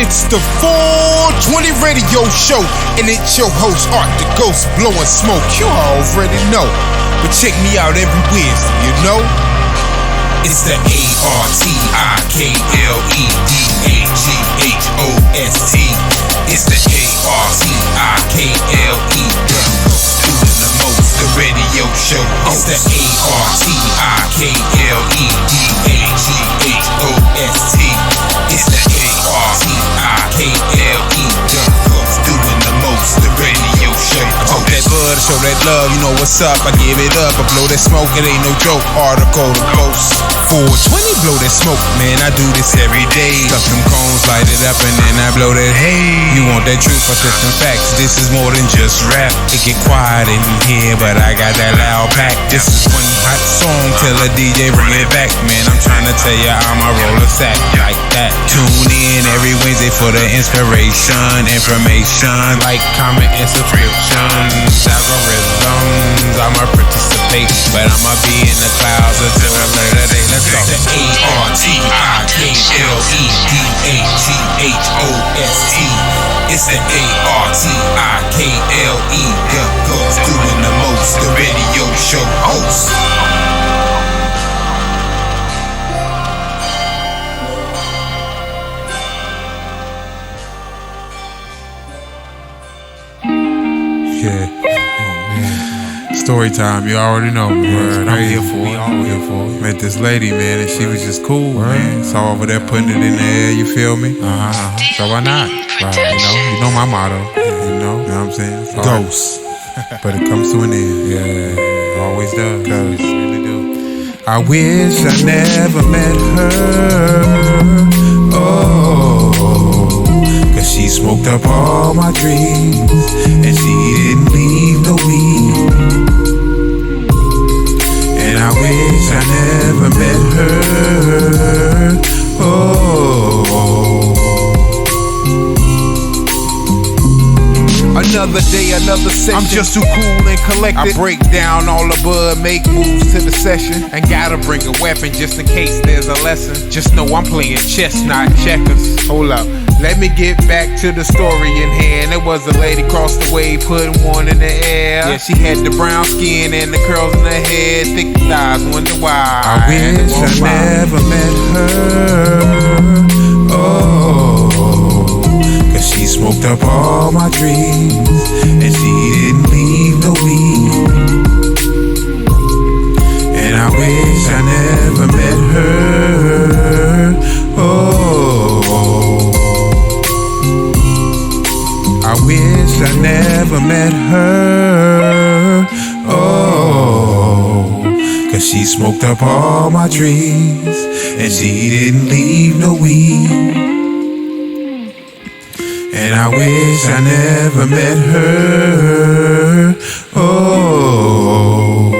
It's the 420 radio show, and it's your host, Art the Ghost, blowing smoke. You already know, but check me out every Wednesday, you know? It's the ARTIKLEDAGHOST. It's the ARTIKLE. Doing the most, the radio show. It's the ARTIKLEDAGHOST. It's the ARTIKLE. Doing the most, the radio show. Show that bud, show that love, you know what's up. I give it up, I blow that smoke, it ain't no joke. Article the Ghost. 420, blow that smoke, man, I do this every day. Stuff them cones, light it up, and then I blow that hay. You want that truth, I set them facts. This is more than just rap. It get quiet in here, but I got that loud pack. This is one hot song, tell a DJ bring it back. Man, I'm trying to tell ya I'm a roller sack like that. Tune in every Wednesday for the inspiration, information, like, comment, and subscriptions. Algorithms, I'ma participate, but I'ma be in the clouds until a later day. Let's go. The ARTIKLEDAGHOST. It's the ARTIKLE. Ghost doing the most, the radio show host. Yeah. Story time, you already know, man. I'm here for it. I'm here for it. Met this lady, man, and she was just cool, man. So over there putting it in the air, you feel me? So why not? You know my motto. You know what I'm saying? So Ghost. But it comes to an end. Yeah, always does. Cause really do. I wish I never met her. Oh, cause she smoked up all my dreams, and she didn't leave no weed. And I wish I never met her. Oh, another day, another session. I'm just too cool and collected. I break down all the bud, make moves to the session, and gotta bring a weapon just in case there's a lesson. Just know I'm playing chess, not checkers. Hold up, let me get back to the story in hand. There was a lady across the way putting one in the air. Yeah, she had the brown skin and the curls in her head, thick thighs, wonder why. I wish I never met her. Oh, cause she smoked up all my dreams, and she didn't leave no weed. And I wish I never met her. Oh, I wish I never met her. Oh, cause she smoked up all my dreams, and she didn't leave no weed. And I wish I never met her. Oh,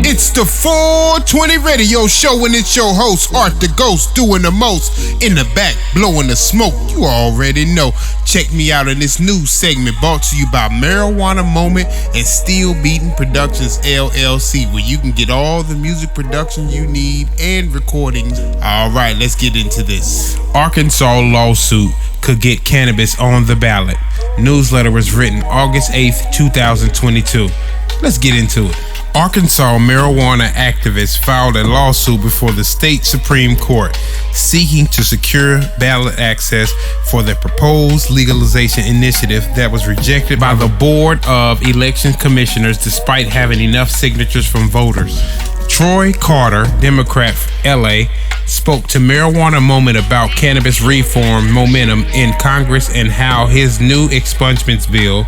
it's the 420 radio show, and it's your host, Art the Ghost, doing the most. In the back, blowing the smoke, you already know. Check me out in this new segment brought to you by Marijuana Moment and Steel Beating Productions LLC, where you can get all the music production you need and recordings. Alright, let's get into this. Arkansas lawsuit could get cannabis on the ballot. Newsletter was written August 8th, 2022. Let's get into it. Arkansas marijuana activists filed a lawsuit before the state Supreme Court seeking to secure ballot access for the proposed legalization initiative that was rejected by the Board of Election Commissioners despite having enough signatures from voters. Troy Carter, Democrat, LA, spoke to Marijuana Moment about cannabis reform momentum in Congress and how his new expungements bill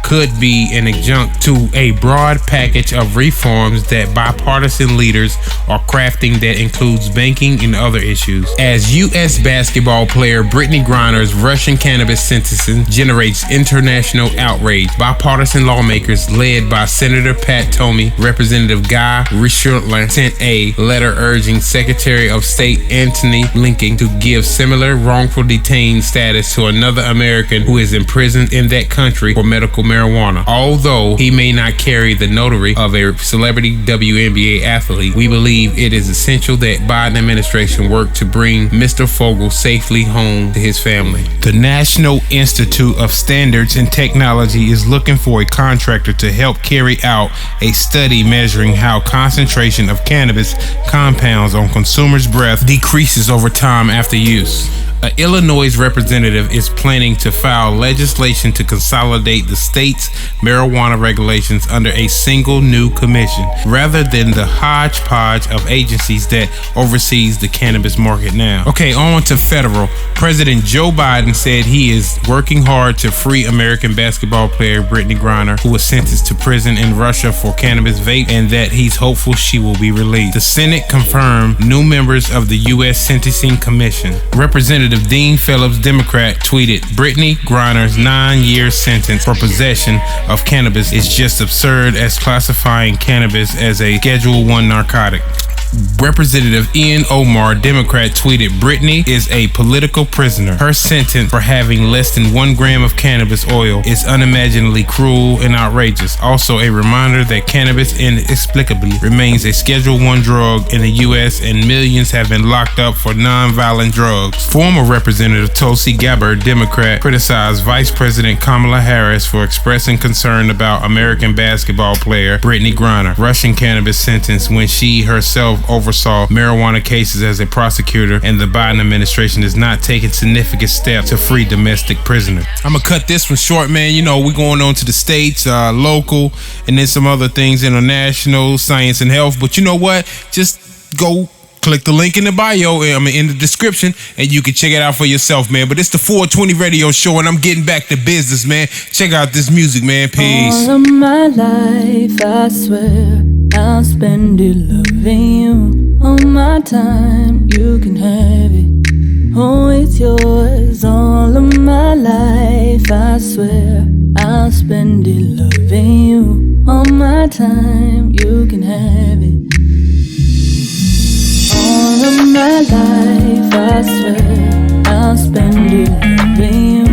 could be an adjunct to a broad package of reforms that bipartisan leaders are crafting that includes banking and other issues. As U.S. basketball player Brittany Griner's Russian cannabis sentencing generates international outrage, bipartisan lawmakers led by Senator Pat Toomey, Representative Guy Richardson sent a letter urging Secretary of State Antony Blinken to give similar wrongful detained status to another American who is imprisoned in that country for medical marijuana. Although he may not carry the notary of a celebrity WNBA athlete, we believe it is essential that Biden administration work to bring Mr. Fogel safely home to his family. The National Institute of Standards and Technology is looking for a contractor to help carry out a study measuring how concentration of cannabis compounds on consumers' breath decreases over time after use. An Illinois representative is planning to file legislation to consolidate the state's marijuana regulations under a single new commission, rather than the hodgepodge of agencies that oversees the cannabis market now. Okay, on to federal. President Joe Biden said he is working hard to free American basketball player Brittany Griner, who was sentenced to prison in Russia for cannabis vape, and that he's hopeful she will be released. The Senate confirmed new members of the U.S. Sentencing Commission. Representative Dean Phillips, Democrat, tweeted, Brittany Griner's 9-year sentence for possession of cannabis is just absurd as classifying cannabis as a Schedule I narcotic. Representative Ian Omar, Democrat, tweeted, Brittany is a political prisoner. Her sentence for having less than 1 gram of cannabis oil is unimaginably cruel and outrageous. Also, a reminder that cannabis inexplicably remains a Schedule I drug in the U.S. and millions have been locked up for non-violent drugs. Former Representative Tulsi Gabbard, Democrat, criticized Vice President Kamala Harris for expressing concern about American basketball player Brittany Griner Russian cannabis sentence when she herself oversaw marijuana cases as a prosecutor, and the Biden administration is not taking significant steps to free domestic prisoners. I'm gonna cut this one short, man. You know, we're going on to the states, local, and then some other things, international, science and health. But you know what? Just go click the link in the bio, in the description, and you can check it out for yourself, man. But it's the 420 radio show, and I'm getting back to business, man. Check out this music, man. Peace. All of my life, I swear, I'll spend it loving you. All my time, you can have it. Oh, it's yours. All of my life, I swear, I'll spend it loving you. All my time, you can have it. All of my life, I swear, I'll spend it loving you.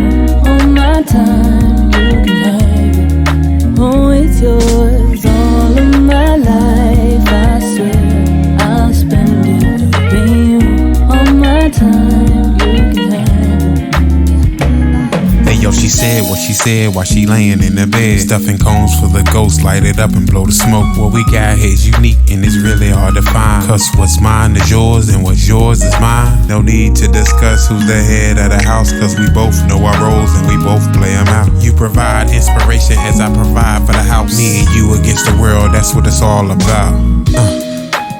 All my time, you can have it. Oh, it's yours. All of my life, I swear, I'll spend it loving you. All my time, you can have it. Hey yo, she said what she said while she laying in the bed. Stuffing cones for the ghost, light it up and blow the smoke. What we got here is unique and it's really hard to find. Cause what's mine is yours and what's yours is mine. No need to discuss who's the head of the house, cause we both know our roles and we both play them out. You provide inspiration as I provide for the house. Me and you against the world, that's what it's all about.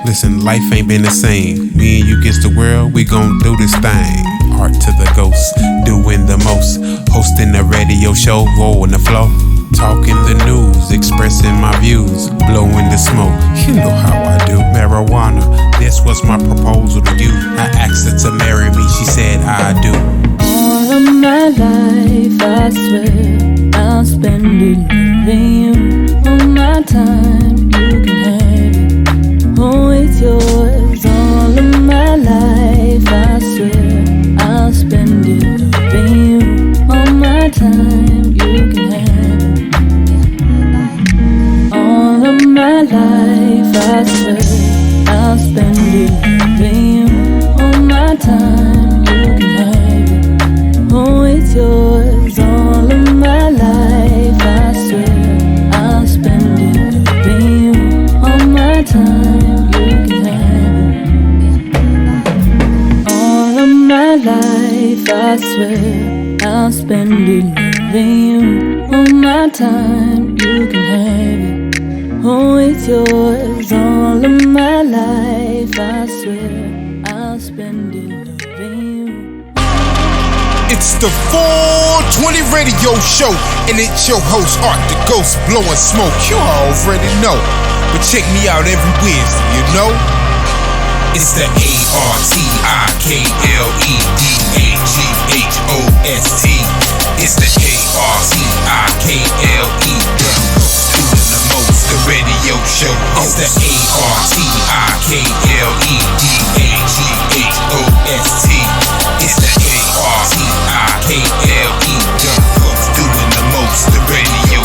Listen, life ain't been the same. Me and you against the world, we gon' do this thing. Art to the ghost, doing the most. Hosting the radio show, rolling the flow. Talking the news, expressing my views. Blowing the smoke, you know how I do. Marijuana, this was my proposal to you. I asked her to marry me, she said I do. All of my life, I swear, I'll spend it loving you. All my time, you can have it. Oh, it's yours. All of my life, I swear, I'll spend it loving you. All my time, you can have it. All of my life, I swear, I'll spend it loving you. All my time, you can have it. Oh, it's yours. All of my life, I swear, I'll spend it loving you. All my time, you can have it. All of my life, I swear, I'll spend it loving you. All my time, you can have it. Oh, it's yours. All of my life, I swear, I'll spend it loving you. It's the 420 radio show, and it's your host, Art the Ghost, blowing smoke. You already know. But check me out every Wednesday, you know? It's the ARTIKLEDAGHOST. It's the ARTIKLE. Doing the most, the radio show. It's the ARTIKLEDAGHOST. It's the ARTIKLE. Doing the most, the radio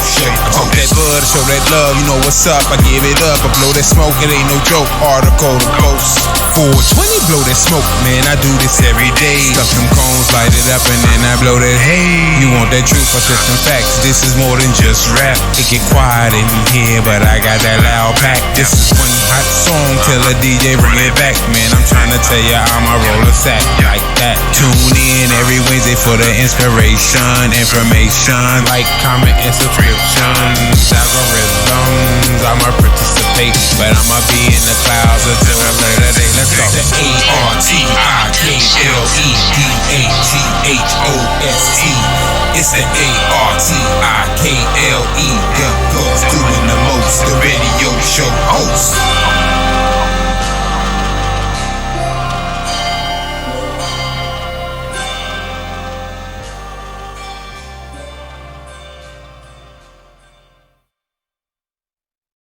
show that love, you know what's up. I give it up, I blow that smoke, it ain't no joke. Article to post. 420, blow that smoke, man, I do this every day. Stuff them cones, light it up, and then I blow that hay. You want that truth, I spit some facts. This is more than just rap. It get quiet in here, but I got that loud pack. This is one hot song till a DJ bring it back. Man, I'm trying to tell ya I'ma roll a sack like that. Tune in every Wednesday for the inspiration, information, like, comment, and subscriptions. Algorithms, I'ma participate, but I'ma be in the clouds until a later day. Let's go. The ARTIKLEDHGHOST. It's the ARTIKLE. Ghost doing the most. The radio show host.